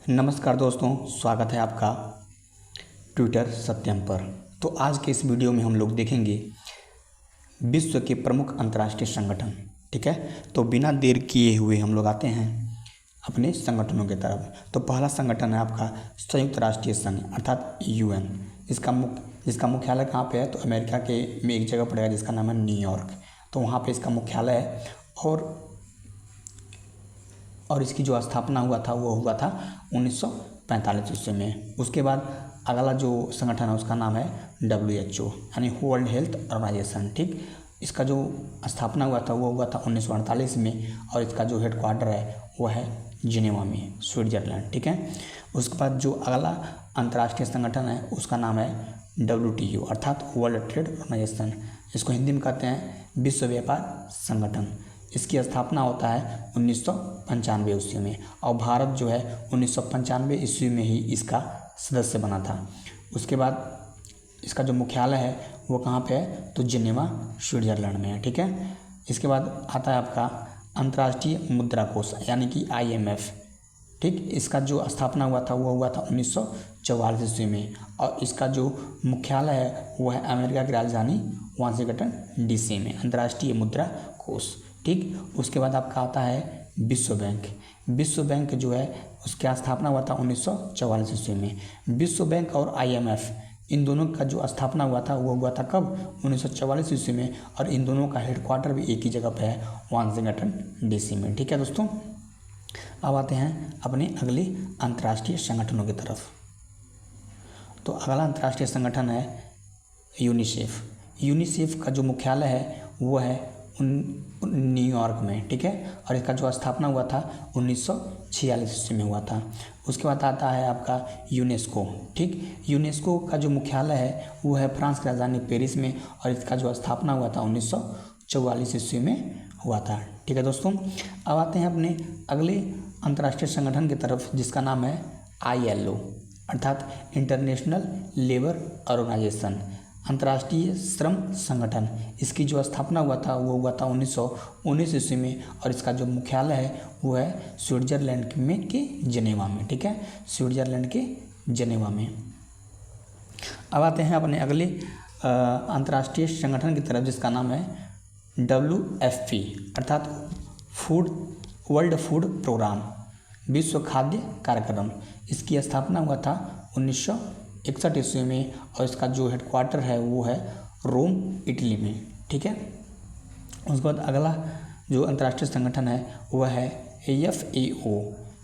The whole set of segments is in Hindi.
नमस्कार दोस्तों, स्वागत है आपका ट्विटर सत्यम पर। तो आज के इस वीडियो में हम लोग देखेंगे विश्व के प्रमुख अंतर्राष्ट्रीय संगठन। ठीक है, तो बिना देर किए हुए हम लोग आते हैं अपने संगठनों की तरफ। तो पहला संगठन है आपका संयुक्त राष्ट्रीय संघ अर्थात यूएन। इसका मुख्यालय कहाँ पे है? तो अमेरिका के में एक जगह पड़ेगा जिसका नाम है न्यूयॉर्क। तो वहाँ पे इसका मुख्यालय है और इसकी जो स्थापना हुआ था वो हुआ था 1945 ईस्वी में। उसके बाद अगला जो संगठन है उसका नाम है WHO यानी वर्ल्ड हेल्थ ऑर्गेनाइजेशन। ठीक, इसका जो स्थापना हुआ था वो हुआ था 1948 में और इसका जो हेडक्वार्टर है वो है जिनेवा में, स्विट्जरलैंड। ठीक है, उसके बाद जो अगला अंतर्राष्ट्रीय संगठन है उसका नाम है WTO अर्थात वर्ल्ड ट्रेड ऑर्गेनाइजेशन। इसको हिंदी में कहते हैं विश्व व्यापार संगठन। इसकी स्थापना होता है 1995 ईस्वी में और भारत जो है 1995 ईस्वी में ही इसका सदस्य बना था। उसके बाद इसका जो मुख्यालय है वो कहाँ पे है? तो जिनेवा स्विट्जरलैंड में है। ठीक है, इसके बाद आता है आपका अंतर्राष्ट्रीय मुद्रा कोष यानी कि IMF। ठीक, इसका जो स्थापना हुआ था वो हुआ था 1944 ईस्वी में और इसका जो मुख्यालय है वो है अमेरिका की राजधानी वाशिंगटन DC में, अंतर्राष्ट्रीय मुद्रा कोष। ठीक, उसके बाद आपका आता है विश्व बैंक। विश्व बैंक जो है उसकी स्थापना हुआ था 1944 ईस्वी में। विश्व बैंक और IMF इन दोनों का जो स्थापना हुआ था वो हुआ था कब? 1944 ईस्वी में और इन दोनों का हेडक्वार्टर भी एक ही जगह पे है, वाशिंगटन DC में। ठीक है दोस्तों, अब आते हैं अपने अगले अंतर्राष्ट्रीय संगठनों की तरफ। तो अगला अंतर्राष्ट्रीय संगठन है यूनिसेफ। यूनिसेफ का जो मुख्यालय है वो है न्यूयॉर्क में। ठीक है, और इसका जो स्थापना हुआ था 1946 ईस्वी में हुआ था। उसके बाद आता है आपका यूनेस्को। ठीक, यूनेस्को का जो मुख्यालय है वो है फ्रांस की राजधानी पेरिस में और इसका जो स्थापना हुआ था 1944 ईस्वी में हुआ था। ठीक है दोस्तों, अब आते हैं अपने अगले अंतर्राष्ट्रीय संगठन की तरफ जिसका नाम है ILO अर्थात इंटरनेशनल लेबर ऑर्गेनाइजेशन, अंतर्राष्ट्रीय श्रम संगठन। इसकी जो स्थापना हुआ था वो हुआ था 1919 ईस्वी में और इसका जो मुख्यालय है वो है स्विट्जरलैंड में के जिनेवा में। ठीक है, स्विट्जरलैंड के जिनेवा में। अब आते हैं अपने अगले अंतर्राष्ट्रीय संगठन की तरफ जिसका नाम है WFP अर्थात वर्ल्ड फूड प्रोग्राम, विश्व खाद्य कार्यक्रम। इसकी स्थापना हुआ था 1961 ईस्वी में और इसका जो हेडक्वार्टर है वो है रोम, इटली में। ठीक है, उसके बाद अगला जो अंतर्राष्ट्रीय संगठन है वह है FAO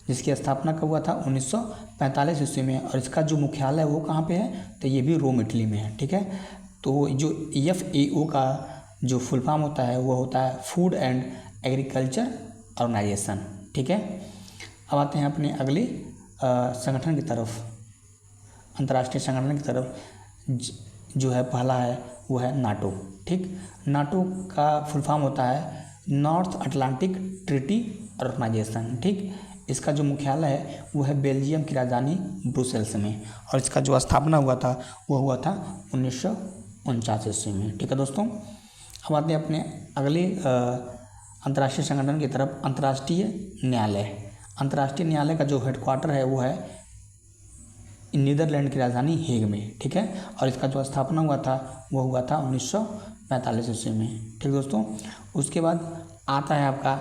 जिसकी स्थापना कब हुआ था? 1945 ईस्वी में और इसका जो मुख्यालय है वो कहाँ पे है? तो ये भी रोम, इटली में है। ठीक है, तो जो FAO का जो फुल फॉर्म होता है वो होता है फूड एंड एग्रीकल्चर ऑर्गेनाइजेशन। ठीक है, अब आते हैं अपने अगले संगठन की तरफ, अंतर्राष्ट्रीय संगठन की तरफ। जो है पहला है वो है नाटो। ठीक, नाटो का फुल फॉर्म होता है नॉर्थ अटलांटिक ट्रीटी ऑर्गेनाइजेशन। ठीक, इसका जो मुख्यालय है वो है बेल्जियम की राजधानी ब्रुसेल्स में और इसका जो स्थापना हुआ था वो हुआ था 1949 ईस्वी में। ठीक है दोस्तों, अब आते हैं अपने अगले अंतर्राष्ट्रीय संगठन की तरफ, अंतर्राष्ट्रीय न्यायालय। अंतर्राष्ट्रीय न्यायालय का जो हेडक्वार्टर है वो है नीदरलैंड की राजधानी हेग में। ठीक है, और इसका जो स्थापना हुआ था वो हुआ था 1945 ईस्वी में। ठीक दोस्तों, उसके बाद आता है आपका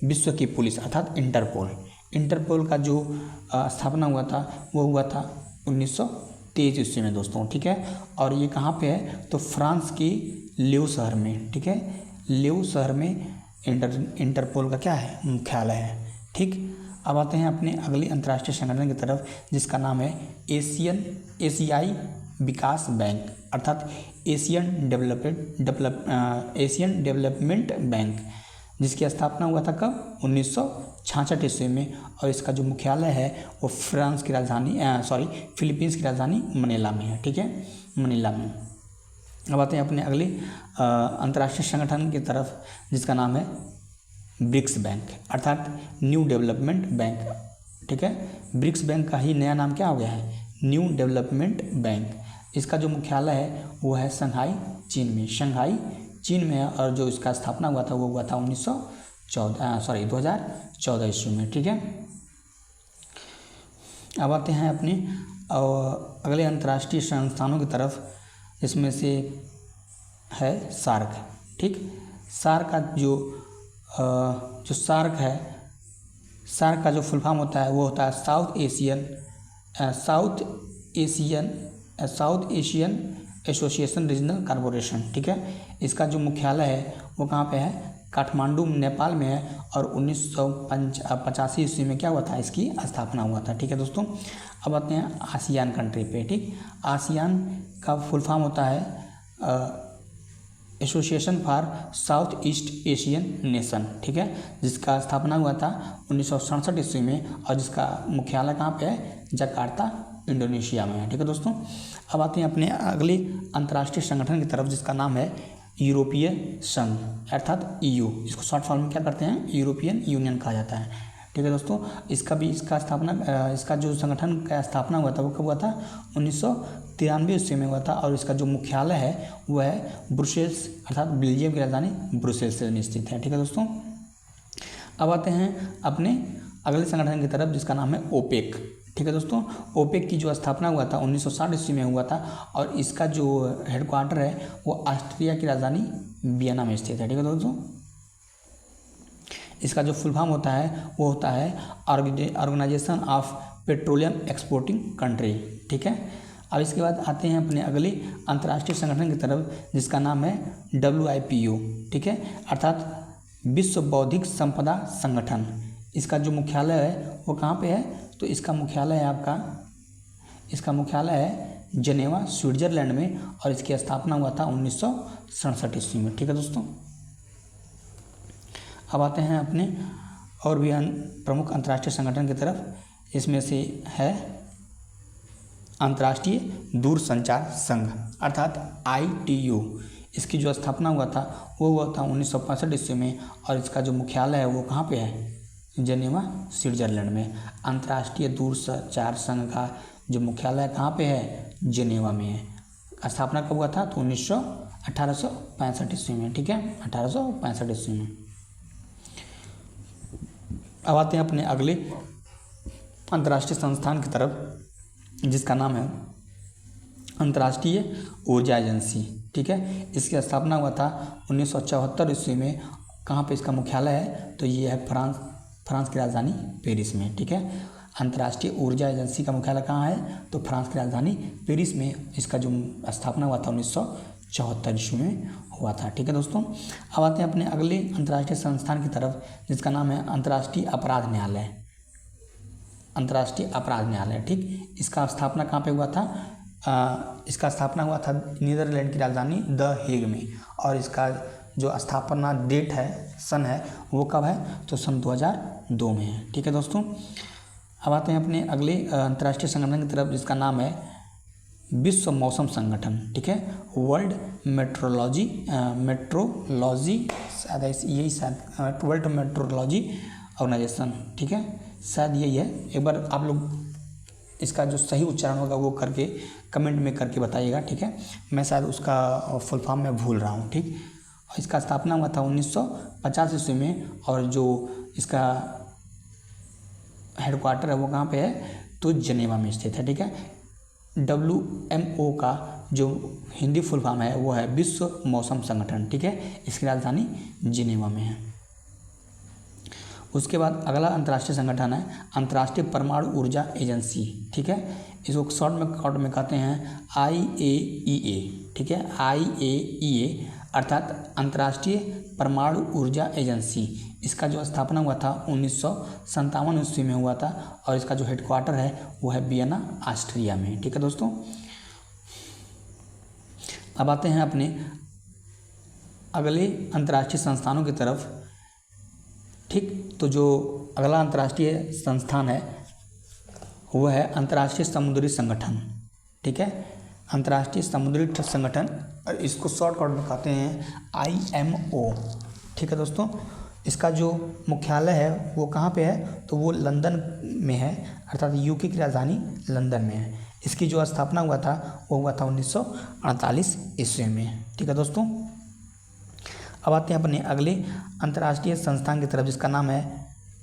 विश्व की पुलिस अर्थात इंटरपोल का जो स्थापना हुआ था वो हुआ था 1923 ईस्वी में दोस्तों। ठीक है, और ये कहाँ पे है? तो फ्रांस की लियो शहर में। ठीक है, लियो शहर में इंटरपोल का क्या है? मुख्यालय है। ठीक, अब आते हैं अपने अगले अंतर्राष्ट्रीय संगठन की तरफ जिसका नाम है एशियाई विकास बैंक अर्थात एशियन डेवलपमेंट बैंक, जिसकी स्थापना हुआ था कब? 1966 ईस्वी में और इसका जो मुख्यालय है वो फिलीपींस की राजधानी मनीला में है। ठीक है, मनीला में। अब आते हैं अपने अगले अंतर्राष्ट्रीय संगठन की तरफ जिसका नाम है ब्रिक्स बैंक अर्थात न्यू डेवलपमेंट बैंक। ठीक है, ब्रिक्स बैंक का ही नया नाम क्या हो गया है? New development bank. इसका जो मुख्यालय है वो है शंघाई, चीन में है और जो इसका स्थापना हुआ था वो हुआ था 2014 ईस्वी में। ठीक है, अब आते हैं अपने अगले अंतर्राष्ट्रीय संस्थानों की तरफ, इसमें से है सार्क। ठीक, सार्क का जो सार्क है, सार्क का जो फुल फॉर्म होता है वो होता है south Asian association regional corporation. ठीक है, इसका जो मुख्यालय है वो कहाँ पे है, काठमांडू नेपाल में है, और 1985 ईस्वी में क्या हुआ था, इसकी स्थापना हुआ था। ठीक है दोस्तों, अब आते हैं आसियान कंट्री पे। ठीक, आसियान का फुल फॉर्म होता है association for south east Asian nation. ठीक है, जिसका स्थापना हुआ था 1967 ईस्वी में, और जिसका मुख्यालय कहाँ पे है, जकार्ता इंडोनेशिया में है। ठीक है दोस्तों, अब आते हैं अपने अगले अंतर्राष्ट्रीय संगठन की तरफ, जिसका नाम है यूरोपीय संघ, अर्थात EU। इसको शॉर्ट फॉर्म में क्या करते हैं, यूरोपियन यूनियन कहा जाता है। ठीक है दोस्तों, इसका जो संगठन का स्थापना हुआ था वो कब हुआ था, 1993 ईस्वी में हुआ था, और इसका जो मुख्यालय है वो है ब्रुसेल्स, अर्थात बेल्जियम की राजधानी ब्रुसेल्स में स्थित है। ठीक है दोस्तों, अब आते हैं अपने अगले संगठन की तरफ, जिसका नाम है ओपेक। ठीक है दोस्तों, ओपेक की जो स्थापना हुआ था 1960 ईस्वी में हुआ था, और इसका जो हेडक्वार्टर है वो ऑस्ट्रिया की राजधानी वियना में स्थित है। ठीक है दोस्तों, इसका जो फुल फॉर्म होता है वो होता है organization of petroleum exporting country. ठीक है, अब इसके बाद आते हैं अपने अगले अंतर्राष्ट्रीय संगठन की तरफ, जिसका नाम है WIPO। ठीक है, अर्थात विश्व बौद्धिक संपदा संगठन। इसका जो मुख्यालय है वो कहाँ पे है, तो इसका मुख्यालय है जेनेवा स्विट्जरलैंड में, और इसकी स्थापना हुआ था 1967 ईस्वी में। ठीक है दोस्तों, अब आते हैं अपने और भी प्रमुख अंतर्राष्ट्रीय संगठन की तरफ, इसमें से है अंतर्राष्ट्रीय दूरसंचार संघ, अर्थात ITU। इसकी जो स्थापना हुआ था वो हुआ था 1965 ईस्वी में, और इसका जो मुख्यालय है वो कहाँ पे है, जेनेवा स्विट्जरलैंड में। अंतर्राष्ट्रीय दूरसंचार संघ का जो मुख्यालय कहाँ पे है, जेनेवा में है। स्थापना कब हुआ था, तो 1865 ईस्वी में। ठीक है, 1865 ईस्वी में। अब आते हैं अपने अगले अंतर्राष्ट्रीय संस्थान की तरफ, जिसका नाम है अंतर्राष्ट्रीय ऊर्जा एजेंसी। ठीक है, इसकी स्थापना हुआ था 1974 ईस्वी में। कहाँ पे इसका मुख्यालय है, तो ये है फ्रांस की राजधानी पेरिस में। ठीक है, अंतर्राष्ट्रीय ऊर्जा एजेंसी का मुख्यालय कहाँ है, तो फ्रांस की राजधानी पेरिस में इसका जो स्थापना हुआ था 1974 ईस्वी में हुआ था। ठीक है दोस्तों, अब आते हैं अपने अगले अंतर्राष्ट्रीय संस्थान की तरफ, जिसका नाम है अंतर्राष्ट्रीय अपराध न्यायालय। अंतर्राष्ट्रीय अपराध न्यायालय। ठीक, इसका स्थापना कहाँ पे हुआ था, इसका स्थापना हुआ था नीदरलैंड की राजधानी द हेग में, और इसका जो स्थापना डेट है, सन है, वो कब है, तो सन 2002 में है। ठीक है दोस्तों, अब आते हैं अपने अगले अंतर्राष्ट्रीय संगठन की तरफ, जिसका नाम है विश्व मौसम संगठन। ठीक है, world meteorology world meteorology organization. ठीक है, शायद यही है, एक बार आप लोग इसका जो सही उच्चारण होगा वो करके कमेंट में करके बताइएगा। ठीक है, मैं शायद उसका फुल फॉर्म में भूल रहा हूँ। ठीक, इसका स्थापना हुआ था 1950 ईस्वी में, और जो इसका हेडक्वार्टर है वो कहाँ पे है, तो जेनेवा में स्थित है। ठीक है, WMO का जो हिंदी फुल फॉर्म है वो है विश्व मौसम संगठन। ठीक है, इसकी राजधानी जेनेवा में है। उसके बाद अगला अंतर्राष्ट्रीय संगठन है अंतर्राष्ट्रीय परमाणु ऊर्जा एजेंसी। ठीक है, इसको शॉर्ट में कहते हैं IAEA। ठीक है, IAEA अर्थात अंतर्राष्ट्रीय परमाणु ऊर्जा एजेंसी। इसका जो स्थापना हुआ था 1957 ईस्वी में हुआ था, और इसका जो हेडक्वार्टर है वो है वियना ऑस्ट्रिया में। ठीक है दोस्तों, अब आते हैं अपने अगले अंतर्राष्ट्रीय संस्थानों की तरफ। ठीक, तो जो अगला अंतर्राष्ट्रीय संस्थान है वो है अंतर्राष्ट्रीय समुद्री संगठन। ठीक है, अंतर्राष्ट्रीय समुद्री संगठन, और इसको शॉर्टकट में कहते हैं IMO। ठीक है दोस्तों, इसका जो मुख्यालय है वो कहाँ पे है, तो वो लंदन में है, अर्थात UK की राजधानी लंदन में है। इसकी जो स्थापना हुआ था वो हुआ था 1948 ईस्वी में। ठीक है दोस्तों, अब आते हैं अपने अगले अंतर्राष्ट्रीय संस्थान की तरफ, जिसका नाम है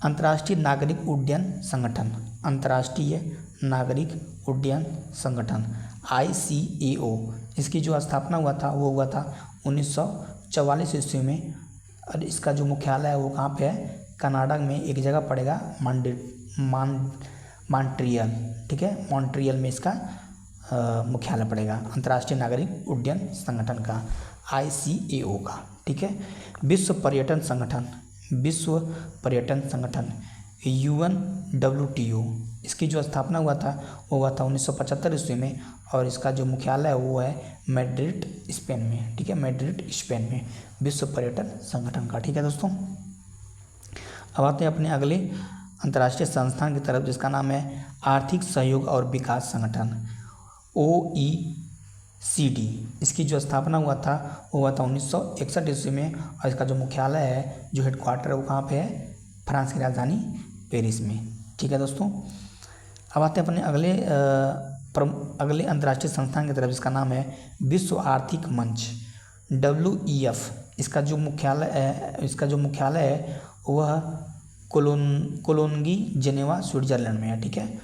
अंतर्राष्ट्रीय नागरिक उड्डयन संगठन। अंतर्राष्ट्रीय नागरिक उड्डयन संगठन ICAO, इसकी जो स्थापना हुआ था वो हुआ था 1944 ईस्वी में। और इसका जो मुख्यालय है वो कहाँ पे है, कनाडा में एक जगह पड़ेगा मॉन्ट्रियल, ठीक है, मॉन्ट्रियल में इसका मुख्यालय पड़ेगा, अंतर्राष्ट्रीय नागरिक उड्डयन संगठन का ICAO का, ठीक है। विश्व पर्यटन संगठन UNWTO, इसकी जो स्थापना हुआ था वो हुआ था 1975 ईस्वी में। और इसका जो मुख्यालय है वो है मैड्रिड स्पेन में, ठीक है, मैड्रिड स्पेन में, विश्व पर्यटन संगठन का, ठीक है दोस्तों। अब आते हैं अपने अगले अंतर्राष्ट्रीय संस्थान की तरफ, जिसका नाम है आर्थिक सहयोग और विकास संगठन OECD। इसकी जो स्थापना हुआ था वो हुआ था 1961 ईस्वी में। और इसका जो मुख्यालय है, जो हेडक्वार्टर है वो कहाँ पे है, फ्रांस की राजधानी पेरिस में, ठीक है दोस्तों। अब आते हैं अपने अगले अंतर्राष्ट्रीय संस्थान की तरफ, जिसका नाम है विश्व आर्थिक मंच WEF। इसका जो मुख्यालय है वह कोलोन्गी जेनेवा स्विट्जरलैंड में है, ठीक है।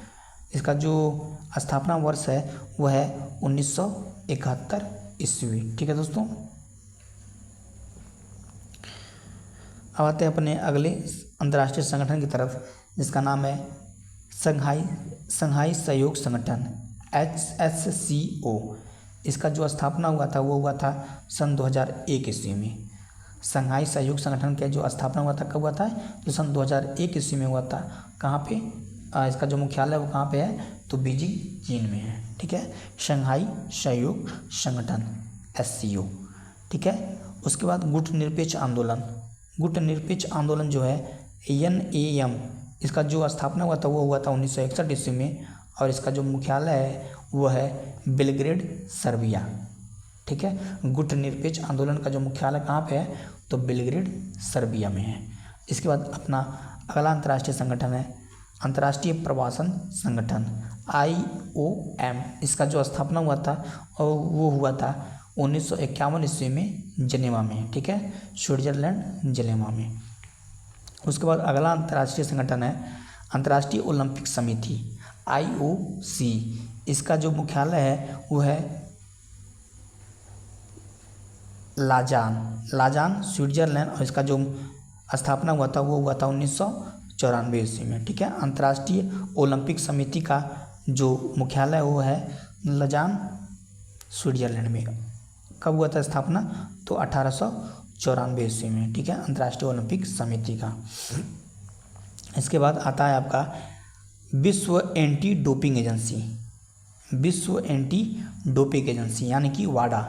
इसका जो स्थापना वर्ष है वह है 1971 ईस्वी, ठीक है दोस्तों। अब आते हैं अपने अगले अंतर्राष्ट्रीय संगठन की तरफ, जिसका नाम है संघाई सहयोग संगठन SCO। इसका जो स्थापना हुआ था वो हुआ था सन 2001 ईस्वी में। संघाई सहयोग संगठन का जो स्थापना हुआ था कब हुआ था, तो सन 2001 ईस्वी में हुआ था। कहाँ पे, इसका जो मुख्यालय है वो कहाँ पे है, तो बीजिंग चीन में है, ठीक है, शंघाई सहयोग संगठन SCO, ठीक है। उसके बाद गुट निरपेक्ष आंदोलन जो है NAM, इसका जो स्थापना हुआ था वो हुआ था 1961 ईस्वी में। और इसका जो मुख्यालय है वो है बेलग्रेड सर्बिया, ठीक है। गुट निरपेक्ष आंदोलन का जो मुख्यालय कहाँ पे है, तो बेलग्रेड सर्बिया में है। इसके बाद अपना अगला अंतर्राष्ट्रीय संगठन है अंतर्राष्ट्रीय प्रवासन संगठन IOM। इसका जो स्थापना हुआ था और वो हुआ था 1951 ईस्वी में जेनेवा में, ठीक है, स्विट्जरलैंड जेनेवा में। उसके बाद अगला अंतर्राष्ट्रीय संगठन है अंतर्राष्ट्रीय ओलंपिक समिति IOC। इसका जो मुख्यालय है वो है लाजान स्विट्जरलैंड। और इसका जो स्थापना हुआ था वो हुआ था 1994 ईस्वी में, ठीक है। अंतर्राष्ट्रीय ओलंपिक समिति का जो मुख्यालय वो है लाजान स्विट्जरलैंड में। कब हुआ था स्थापना, तो 1894 ईस्वी में, ठीक है, अंतर्राष्ट्रीय ओलंपिक समिति का। इसके बाद आता है आपका विश्व एंटी डोपिंग एजेंसी यानी कि वाडा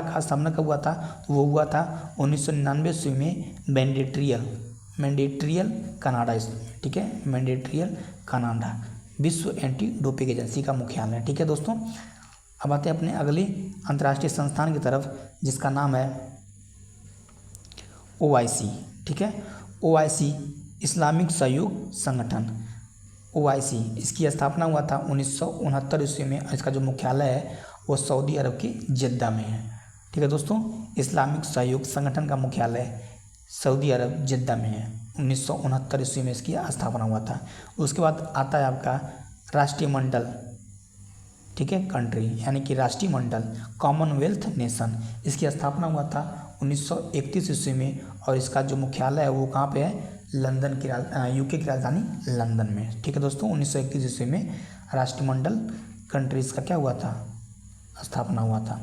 का स्थापना कब हुआ था, तो वो हुआ था 1999 ईस्वी में मैंडेट्रियल कनाडा, ठीक है, मैंडेट्रियल कनाडा विश्व एंटी डोपिंग एजेंसी का मुख्यालय, ठीक है दोस्तों। अब आते हैं अपने अगले अंतर्राष्ट्रीय संस्थान की तरफ, जिसका नाम है OIC, ठीक है। OIC इस्लामिक सहयोग संगठन OIC, इसकी स्थापना हुआ था 1969 ईस्वी में। इसका जो मुख्यालय है वो सऊदी अरब के जिद्दा में है, ठीक है दोस्तों। इस्लामिक सहयोग संगठन का मुख्यालय सऊदी अरब जिद्दा में है, 1969 ईस्वी में इसकी स्थापना हुआ था। उसके बाद आता है आपका राष्ट्रीय मंडल, ठीक है, कंट्री यानी कि राष्ट्रीय मंडल कॉमनवेल्थ नेशन। इसकी स्थापना हुआ था 1931 ईस्वी में। और इसका जो मुख्यालय है वो कहाँ पे है, लंदन की UK की राजधानी लंदन में, ठीक है दोस्तों। 1931 ईस्वी में राष्ट्रमंडल कंट्रीज का क्या हुआ था, स्थापना हुआ था।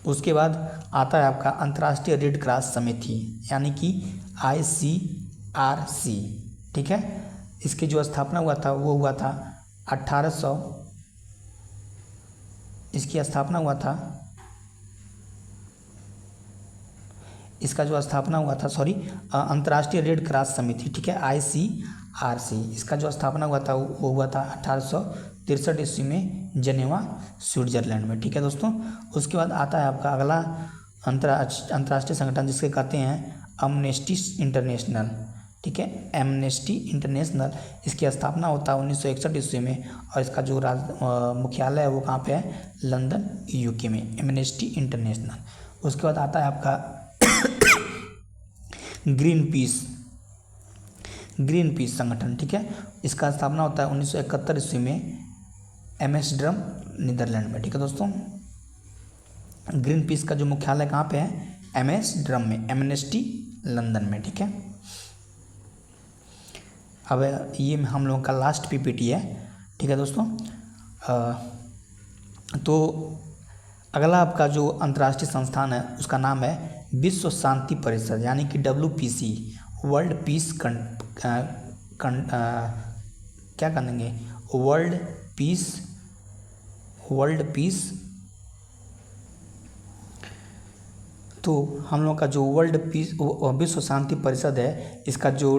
उसके बाद आता है आपका अंतर्राष्ट्रीय रेड क्रॉस समिति यानी कि ICRC, ठीक है। इसकी जो स्थापना हुआ था वो हुआ था 1800, इसकी स्थापना हुआ था, इसका जो स्थापना हुआ था अंतर्राष्ट्रीय रेड क्रॉस समिति, ठीक है, ICRC। इसका जो स्थापना हुआ था वो हुआ था 1863 ईस्वी में जेनेवा स्विट्जरलैंड में, ठीक है दोस्तों। उसके बाद आता है आपका अगला अंतर्राष्ट्रीय संगठन जिसके कहते हैं एमनेस्टी इंटरनेशनल, ठीक है, एमनेस्टी इंटरनेशनल। इसकी स्थापना होता है 1961 ईस्वी में। और इसका जो मुख्यालय है वो कहाँ पे है, लंदन UK में, एमनेस्टी इंटरनेशनल। उसके बाद आता है आपका ग्रीन ग्रीन पीस संगठन, ठीक है, इसका स्थापना होता है 1971 ईस्वी में एम्स्टर्डम नीदरलैंड में, ठीक है दोस्तों। ग्रीन पीस का जो मुख्यालय कहाँ पे है, एम्स्टर्डम में, एमनेस्टी लंदन में, ठीक है। अब ये हम लोगों का लास्ट पीपीटी है, ठीक है दोस्तों। तो अगला आपका जो अंतर्राष्ट्रीय संस्थान है उसका नाम है विश्व शांति परिषद, यानी कि WPC, वर्ल्ड पीस क्या करेंगे, वर्ल्ड पीस। तो हम लोग का जो वर्ल्ड पीस विश्व शांति परिषद है, इसका जो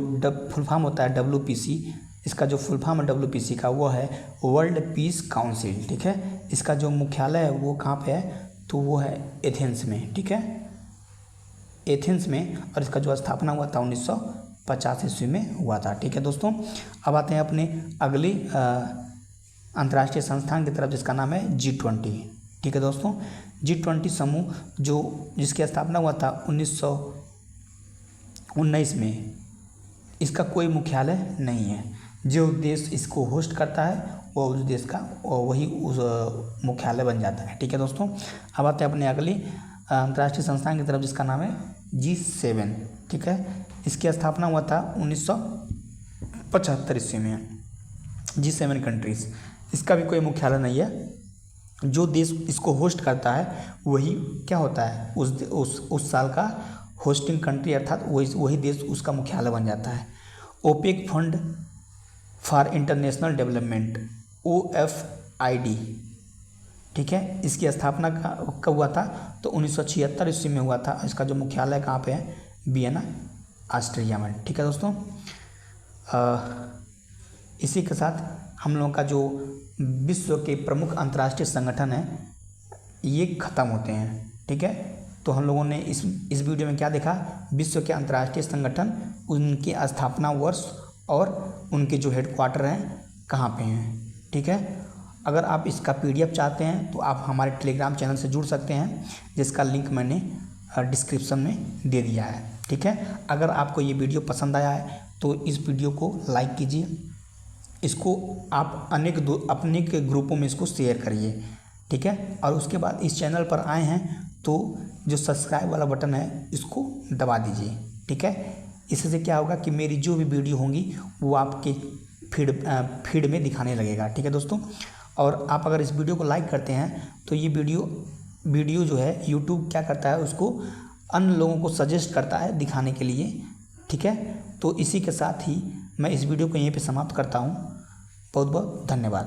फुल फॉर्म होता है WPC, इसका जो फुल फॉर्म है WPC का वो है वर्ल्ड पीस काउंसिल, ठीक है। इसका जो मुख्यालय है वो कहाँ पे है, तो वो है एथेंस में, ठीक है, एथेंस में। और इसका जो स्थापना हुआ था 1950 ईस्वी में हुआ था, ठीक है दोस्तों। अब आते हैं अपने अगली अंतर्राष्ट्रीय संस्थान की तरफ, जिसका नाम है G20, ठीक है दोस्तों। G20 समूह जिसकी स्थापना हुआ था 1919 में, इसका कोई मुख्यालय नहीं है। जो देश इसको होस्ट करता है वो उस देश का वही उस मुख्यालय बन जाता है, ठीक है दोस्तों। अब आते हैं अपने अगली अंतर्राष्ट्रीय संस्थान की तरफ, जिसका नाम है G7, ठीक है। इसकी स्थापना हुआ था 1975 ईस्वी में। G7 कंट्रीज़, इसका भी कोई मुख्यालय नहीं है। जो देश इसको होस्ट करता है वही क्या होता है, उस साल का होस्टिंग कंट्री, अर्थात वही देश उसका मुख्यालय बन जाता है। OPEC fund for international development, OFID, ठीक है। इसकी स्थापना कब हुआ था, तो 1976 ईस्वी में हुआ था। इसका जो मुख्यालय कहाँ पे है, वियना, ऑस्ट्रिया में, ठीक है दोस्तों। इसी के साथ हम लोगों का जो विश्व के प्रमुख अंतर्राष्ट्रीय संगठन है ये ख़त्म होते हैं, ठीक है। तो हम लोगों ने इस वीडियो में क्या देखा, विश्व के अंतर्राष्ट्रीय संगठन, उनकी स्थापना वर्ष और उनके जो हेडक्वार्टर हैं कहाँ पे हैं, ठीक है। अगर आप इसका PDF चाहते हैं तो आप हमारे टेलीग्राम चैनल से जुड़ सकते हैं, जिसका लिंक मैंने डिस्क्रिप्शन में दे दिया है, ठीक है। अगर आपको ये वीडियो पसंद आया है तो इस वीडियो को लाइक कीजिए, इसको आप अपने के ग्रुपों में इसको शेयर करिए, ठीक है। और उसके बाद इस चैनल पर आए हैं तो जो सब्सक्राइब वाला बटन है इसको दबा दीजिए, ठीक है। इससे क्या होगा कि मेरी जो भी वीडियो होंगी वो आपके फीड में दिखाने लगेगा, ठीक है दोस्तों। और आप अगर इस वीडियो को लाइक करते हैं तो ये वीडियो जो है यूट्यूब क्या करता है, उसको अन्य लोगों को सजेस्ट करता है दिखाने के लिए, ठीक है। तो इसी के साथ ही मैं इस वीडियो को यहीं पे समाप्त करता हूँ। बहुत बहुत धन्यवाद।